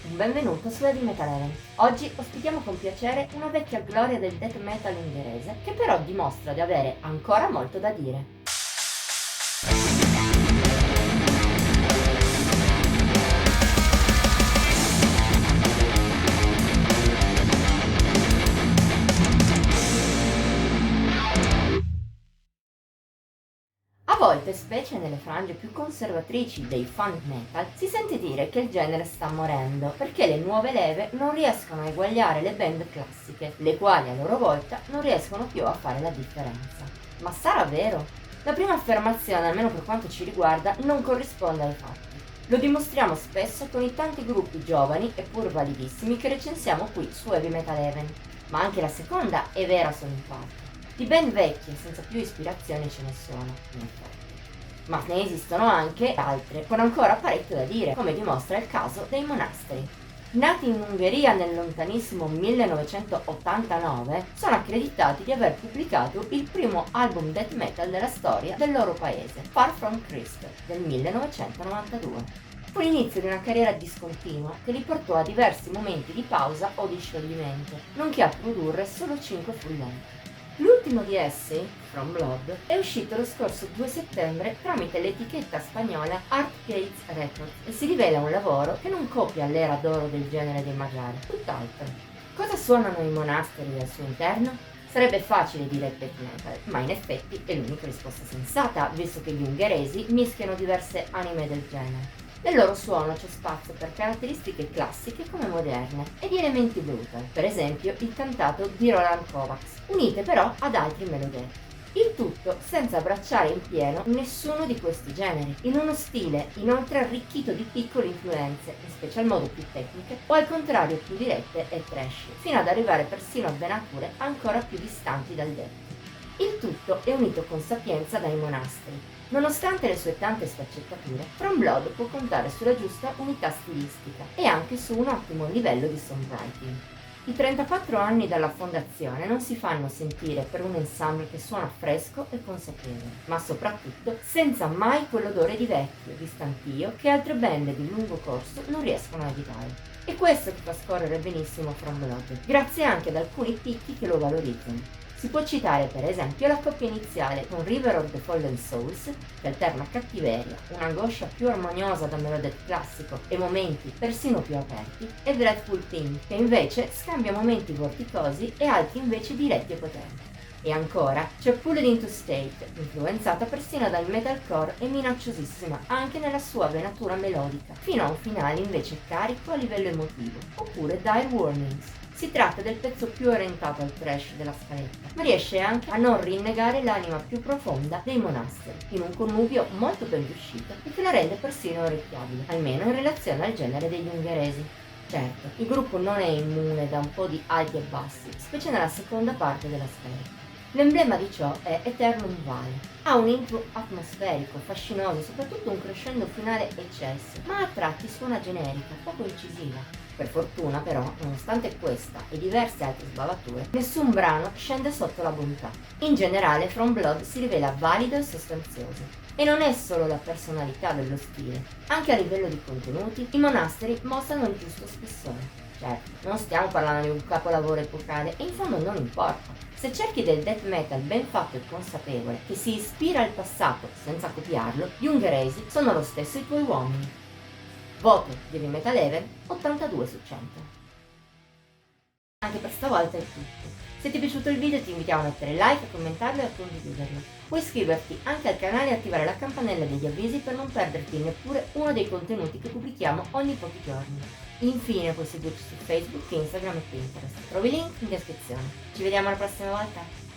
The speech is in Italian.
un benvenuto su Heavy Metal Heaven. Oggi ospitiamo con piacere una vecchia gloria del death metal ungherese che però dimostra di avere ancora molto da dire. A volte, specie nelle frange più conservatrici dei fan metal, si sente dire che il genere sta morendo perché le nuove leve non riescono a eguagliare le band classiche, le quali a loro volta non riescono più a fare la differenza. Ma sarà vero? La prima affermazione, almeno per quanto ci riguarda, non corrisponde ai fatti. Lo dimostriamo spesso con i tanti gruppi giovani e pur validissimi che recensiamo qui su Heavy Metal Heaven. Ma anche la seconda è vera solo in parte. Di band vecchie senza più ispirazione ce ne sono, in effetti. Ma ne esistono anche altre con ancora parecchio da dire, come dimostra il caso dei Monasteri. Nati in Ungheria nel lontanissimo 1989, sono accreditati di aver pubblicato il primo album death metal della storia del loro paese, Far From Christ, del 1992. Fu l'inizio di una carriera discontinua che li portò a diversi momenti di pausa o di scioglimento, nonché a produrre solo 5 full length. L'ultimo di essi, From Blood, è uscito lo scorso 2 settembre tramite l'etichetta spagnola Art Gates Records e si rivela un lavoro che non copia l'era d'oro del genere dei magari, tutt'altro. Cosa suonano i Monasteri al suo interno? Sarebbe facile dire death metal, ma in effetti è l'unica risposta sensata, visto che gli ungheresi mischiano diverse anime del genere. Nel loro suono c'è spazio per caratteristiche classiche come moderne e di elementi brutal, per esempio il cantato di Roland Kovacs, unite però ad altri melodetti. Il tutto senza abbracciare in pieno nessuno di questi generi, in uno stile inoltre arricchito di piccole influenze, in special modo più tecniche, o al contrario più dirette e trash, fino ad arrivare persino a venature ancora più distanti dal death. Il tutto è unito con sapienza dai Monasteri. Nonostante le sue tante sfaccettature, From Blood può contare sulla giusta unità stilistica e anche su un ottimo livello di songwriting. I 34 anni dalla fondazione non si fanno sentire per un ensemble che suona fresco e consapevole, ma soprattutto senza mai quell'odore di vecchio, di stantio che altre band di lungo corso non riescono a evitare. È questo che fa scorrere benissimo From Blood, grazie anche ad alcuni picchi che lo valorizzano. Si può citare per esempio la coppia iniziale con River of the Fallen Souls, che alterna cattiveria, un'angoscia più armoniosa da melodet classico e momenti persino più aperti, e Dreadful Thing, che invece scambia momenti vorticosi e altri invece diretti e potenti. E ancora c'è Pulled Into State, influenzata persino dal metalcore e minacciosissima anche nella sua venatura melodica, fino a un finale invece carico a livello emotivo, oppure Dire Warnings. Si tratta del pezzo più orientato al thrash della scaletta, ma riesce anche a non rinnegare l'anima più profonda dei Monasteri, in un connubio molto ben riuscito e che la rende persino orecchiabile, almeno in relazione al genere degli ungheresi. Certo, il gruppo non è immune da un po' di alti e bassi, specie nella seconda parte della scaletta. L'emblema di ciò è Eternum Vale. Ha un intro atmosferico, fascinoso, soprattutto un crescendo finale eccesso, ma a tratti suona generica, poco incisiva. Per fortuna però, nonostante questa e diverse altre sbavature, nessun brano scende sotto la bontà. In generale From Blood si rivela valido e sostanzioso. E non è solo la personalità dello stile, anche a livello di contenuti i Monasteri mostrano il giusto spessore. Certo, non stiamo parlando di un capolavoro epocale e in fondo non importa. Se cerchi del death metal ben fatto e consapevole, che si ispira al passato senza copiarlo, gli ungheresi sono lo stesso i tuoi uomini. Voto di Heavy Metal Heaven 82 su 100. Anche per stavolta è tutto. Se ti è piaciuto il video ti invitiamo a mettere like, a commentarlo e a condividerlo. Puoi iscriverti anche al canale e attivare la campanella degli avvisi per non perderti neppure uno dei contenuti che pubblichiamo ogni pochi giorni. Infine puoi seguirci su Facebook, Instagram e Pinterest. Trovi i link in descrizione. Ci vediamo la prossima volta!